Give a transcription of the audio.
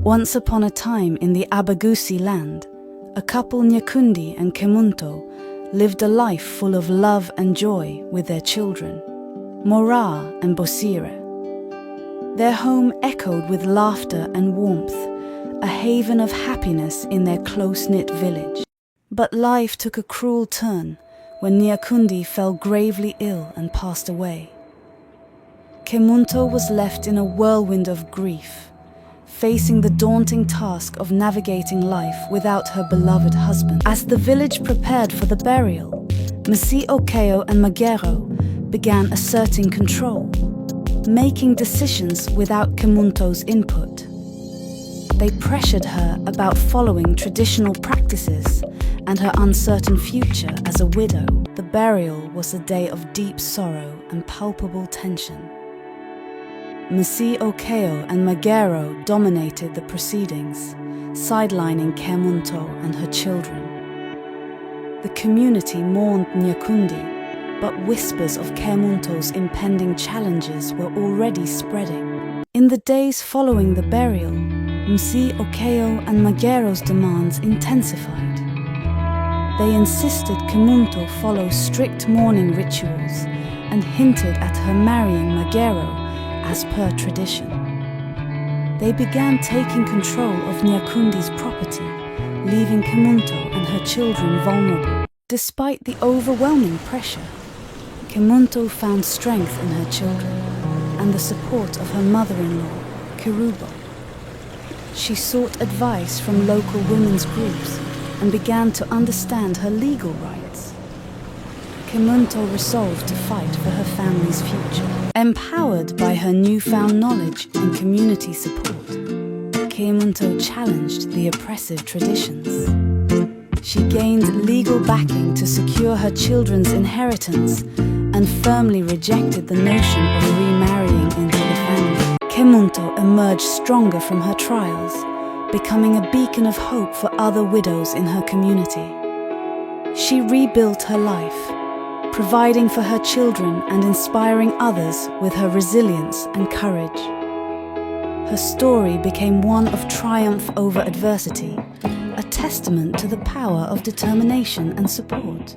Once upon a time in the Abagusii land, a couple, Nyakundi and Kemunto, lived a life full of love and joy with their children, Mora and Bosire. Their home echoed with laughter and warmth, a haven of happiness in their close-knit village. But life took a cruel turn when Nyakundi fell gravely ill and passed away. Kemunto was left in a whirlwind of grief, facing the daunting task of navigating life without her beloved husband. As the village prepared for the burial, Msi Okeo and Magero began asserting control, making decisions without Kemunto's input. They pressured her about following traditional practices and her uncertain future as a widow. The burial was a day of deep sorrow and palpable tension. Msi Okeo and Magero dominated the proceedings, sidelining Kemunto and her children. The community mourned Nyakundi, but whispers of Kemunto's impending challenges were already spreading. In the days following the burial, Msi Okeo and Magero's demands intensified. They insisted Kemunto follow strict mourning rituals and hinted at her marrying Magero as per tradition. They began taking control of Nyakundi's property, leaving Kemunto and her children vulnerable. Despite the overwhelming pressure, Kemunto found strength in her children and the support of her mother-in-law, Kirubo. She sought advice from local women's groups and began to understand her legal rights. Kemunto resolved to fight for her family's future. Empowered by her newfound knowledge and community support, Kemunto challenged the oppressive traditions. She gained legal backing to secure her children's inheritance and firmly rejected the notion of remarrying into the family. Kemunto emerged stronger from her trials, becoming a beacon of hope for other widows in her community. She rebuilt her life, providing for her children and inspiring others with her resilience and courage. Her story became one of triumph over adversity, a testament to the power of determination and support.